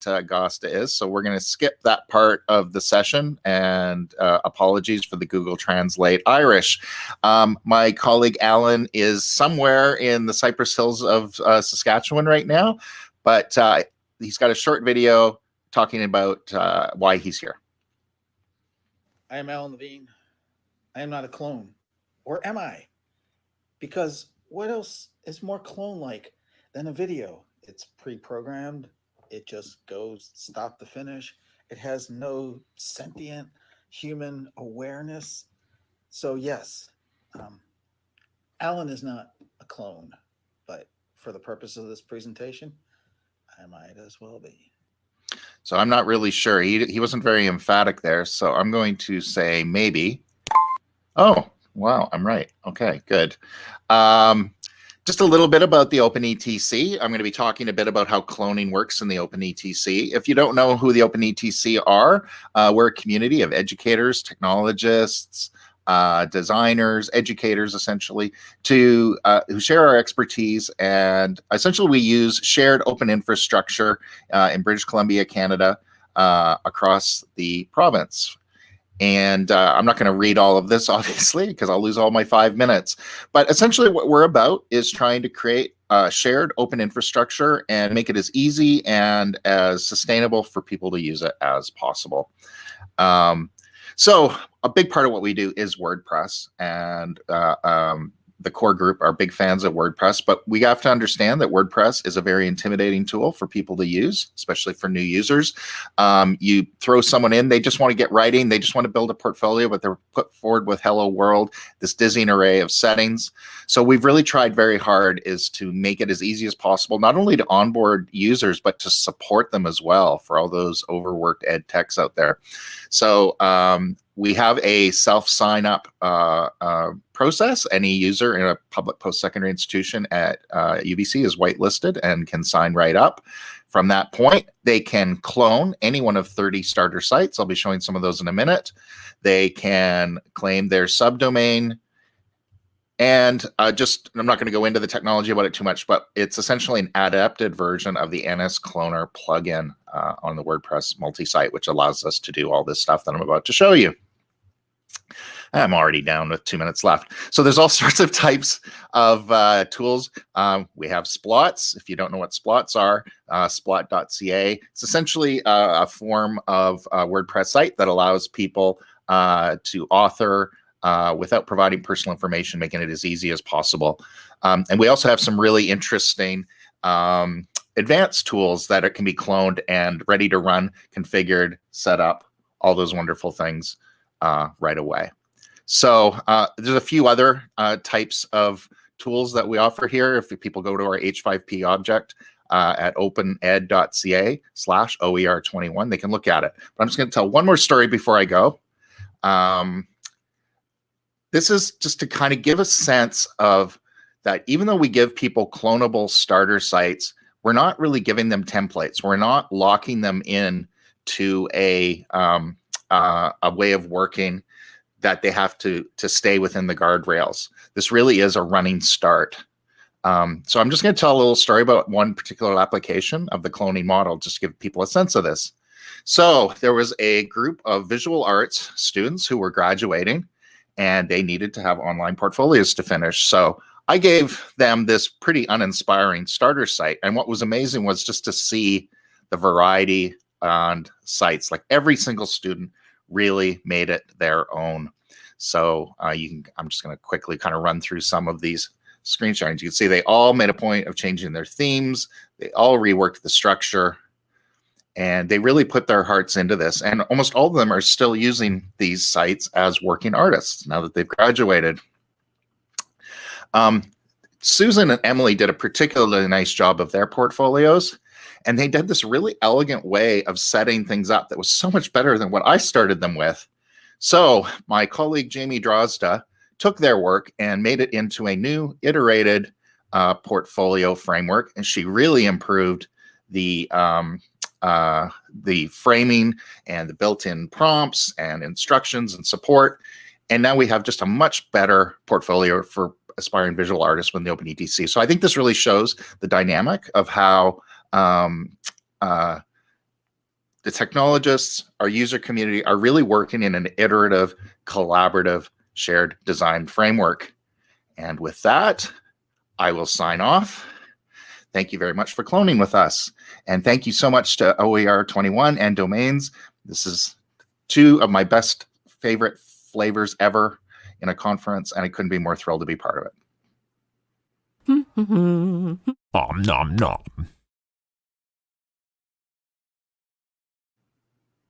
Gasta is. So we're going to skip that part of the session, and apologies for the Google Translate Irish. My colleague Alan is somewhere in the Cypress Hills of Saskatchewan right now, but he's got a short video talking about why he's here. I am Alan Levine. I am not a clone. Or am I? Because what else is more clone-like than a video? It's pre-programmed. It just goes stop to finish. It has no sentient human awareness. So yes, Alan is not a clone, but for the purpose of this presentation, I might as well be. So I'm not really sure. He wasn't very emphatic there. So I'm going to say maybe. Oh, wow, I'm right. Okay, good. Just a little bit about the OpenETC. I'm going to be talking a bit about how cloning works in the OpenETC. If you don't know who the OpenETC are, we're a community of educators, technologists, designers, educators, essentially, who share our expertise. And essentially, we use shared open infrastructure in British Columbia, Canada, across the province. And I'm not going to read all of this, obviously, because I'll lose all my 5 minutes. But essentially what we're about is trying to create a shared open infrastructure and make it as easy and as sustainable for people to use it as possible. So a big part of what we do is WordPress, and the core group are big fans of WordPress, but we have to understand that WordPress is a very intimidating tool for people to use, especially for new users. You throw someone in, they just want to get writing, they just want to build a portfolio, but they're put forward with hello world, this dizzying array of settings. So we've really tried very hard is to make it as easy as possible, not only to onboard users, but to support them as well for all those overworked ed techs out there. So we have a self-sign-up process. Any user in a public post-secondary institution at UBC is whitelisted and can sign right up. From that point, they can clone any one of 30 starter sites. I'll be showing some of those in a minute. They can claim their subdomain. And I'm not going to go into the technology about it too much, but it's essentially an adapted version of the NS Cloner plugin on the WordPress multi-site, which allows us to do all this stuff that I'm about to show you. I'm already down with 2 minutes left. So there's all sorts of types of tools. We have Splots. If you don't know what Splots are, splot.ca. It's essentially a form of a WordPress site that allows people to author without providing personal information, making it as easy as possible. And we also have some really interesting advanced tools that can be cloned and ready to run, configured, set up, all those wonderful things right away. So there's a few other types of tools that we offer here. If people go to our H5P object at opened.ca/OER21, they can look at it. But I'm just going to tell one more story before I go. This is just to kind of give a sense of that even though we give people clonable starter sites, we're not really giving them templates. We're not locking them in to a way of working that they have to stay within the guardrails. This really is a running start. So I'm just going to tell a little story about one particular application of the cloning model, just to give people a sense of this. So there was a group of visual arts students who were graduating, and they needed to have online portfolios to finish. So I gave them this pretty uninspiring starter site. And what was amazing was just to see the variety on sites. Like every single student really made it their own. So I'm just going to quickly kind of run through some of these screen sharings. You can see they all made a point of changing their themes. They all reworked the structure, and they really put their hearts into this. And almost all of them are still using these sites as working artists now that they've graduated. Susan and Emily did a particularly nice job of their portfolios. And they did this really elegant way of setting things up that was so much better than what I started them with. So my colleague, Jamie Drozda, took their work and made it into a new iterated portfolio framework. And she really improved the framing and the built-in prompts and instructions and support. And now we have just a much better portfolio for aspiring visual artists with the OpenETC. So I think this really shows the dynamic of how the technologists, our user community are really working in an iterative, collaborative, shared design framework. And with that, I will sign off. Thank you very much for cloning with us. And thank you so much to OER21 and Domains. This is two of my best favorite flavors ever in a conference, and I couldn't be more thrilled to be part of it. Nom nom nom.